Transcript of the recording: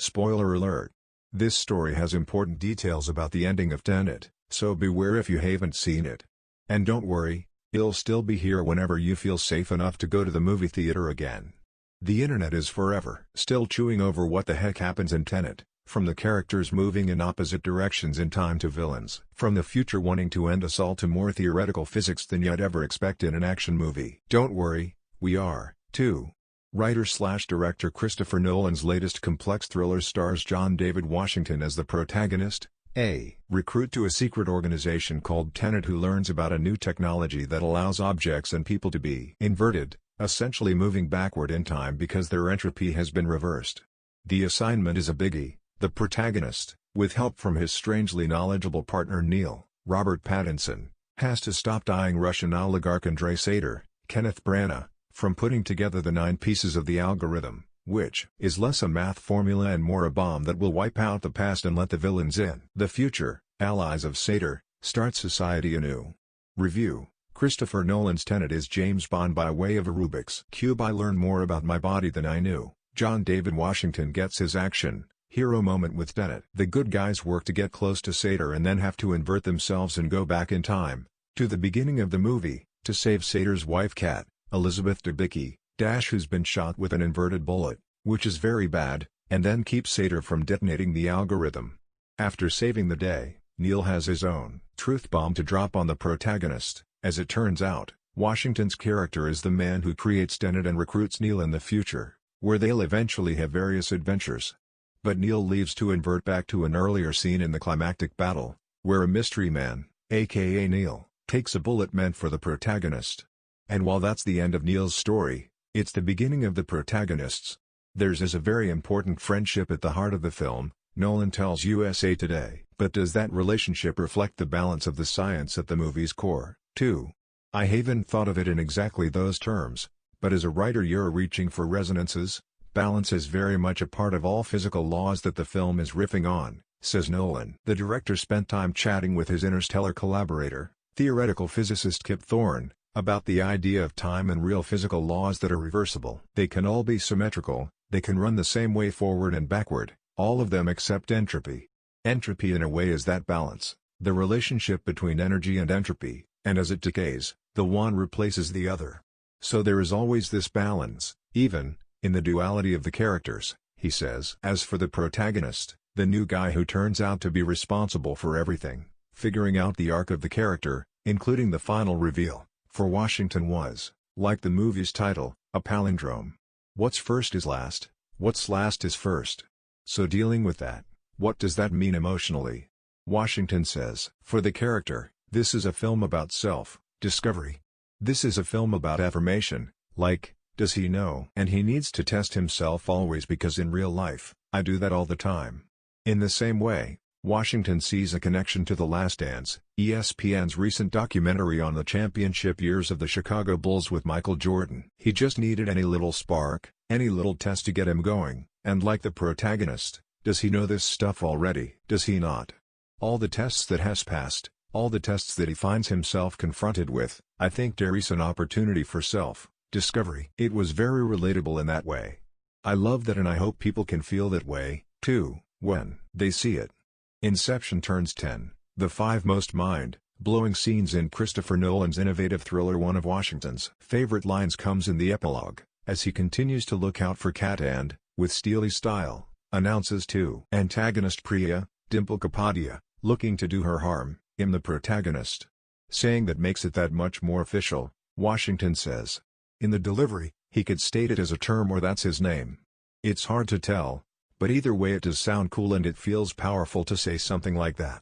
Spoiler alert. This story has important details about the ending of Tenet, so beware if you haven't seen it. And don't worry, it'll still be here whenever you feel safe enough to go to the movie theater again. The internet is forever still chewing over what the heck happens in Tenet, from the characters moving in opposite directions in time to villains, from the future wanting to end us all to more theoretical physics than you'd ever expect in an action movie. Don't worry, we are, too. Writer/director Christopher Nolan's latest complex thriller stars John David Washington as the protagonist, a recruit to a secret organization called Tenet who learns about a new technology that allows objects and people to be inverted, essentially moving backward in time because their entropy has been reversed. The assignment is a biggie. The protagonist, with help from his strangely knowledgeable partner Neil, Robert Pattinson, has to stop dying Russian oligarch Andrei Sater, Kenneth Branagh, from putting together the 9 pieces of the algorithm, which is less a math formula and more a bomb that will wipe out the past and let the villains in. The future, allies of Sater, start society anew. Review: Christopher Nolan's Tenet is James Bond by way of a Rubik's Cube. I learned more about my body than I knew. John David Washington gets his action hero moment with Tenet. The good guys work to get close to Sater and then have to invert themselves and go back in time, to the beginning of the movie, to save Sater's wife Kat, Elizabeth Debicki, who's been shot with an inverted bullet, which is very bad, and then keep Sater from detonating the algorithm. After saving the day, Neil has his own truth bomb to drop on the protagonist. As it turns out, Washington's character is the man who creates Tenet and recruits Neil in the future, where they'll eventually have various adventures. But Neil leaves to invert back to an earlier scene in the climactic battle, where a mystery man, aka Neil, takes a bullet meant for the protagonist. And while that's the end of Neil's story, it's the beginning of the protagonist's. Theirs is a very important friendship at the heart of the film, Nolan tells USA Today. But does that relationship reflect the balance of the science at the movie's core, too? I haven't thought of it in exactly those terms, but as a writer you're reaching for resonances. Balance is very much a part of all physical laws that the film is riffing on, says Nolan. The director spent time chatting with his Interstellar collaborator, theoretical physicist Kip Thorne, about the idea of time and real physical laws that are reversible. They can all be symmetrical, they can run the same way forward and backward, all of them except entropy. Entropy in a way is that balance, the relationship between energy and entropy, and as it decays, the one replaces the other. So there is always this balance, even in the duality of the characters, he says. As for the protagonist, the new guy who turns out to be responsible for everything, figuring out the arc of the character, including the final reveal, for Washington was, like the movie's title, a palindrome. What's first is last, what's last is first. So dealing with that, what does that mean emotionally? Washington says, for the character, this is a film about self-discovery. This is a film about affirmation, like, does he know? And he needs to test himself always because in real life, I do that all the time. In the same way, Washington sees a connection to The Last Dance, ESPN's recent documentary on the championship years of the Chicago Bulls with Michael Jordan. He just needed any little spark, any little test to get him going, and like the protagonist, does he know this stuff already? Does he not? All the tests that has passed, all the tests that he finds himself confronted with, I think there is an opportunity for self-discovery. It was very relatable in that way. I love that and I hope people can feel that way, too, when they see it. Inception turns 10, the 5 most mind-blowing scenes in Christopher Nolan's innovative thriller. One of Washington's favorite lines comes in the epilogue, as he continues to look out for Kat and, with steely style, announces to antagonist Priya, Dimple Kapadia, looking to do her harm, him the protagonist. Saying that makes it that much more official, Washington says. In the delivery, he could state it as a term or that's his name. It's hard to tell, but either way it does sound cool and it feels powerful to say something like that.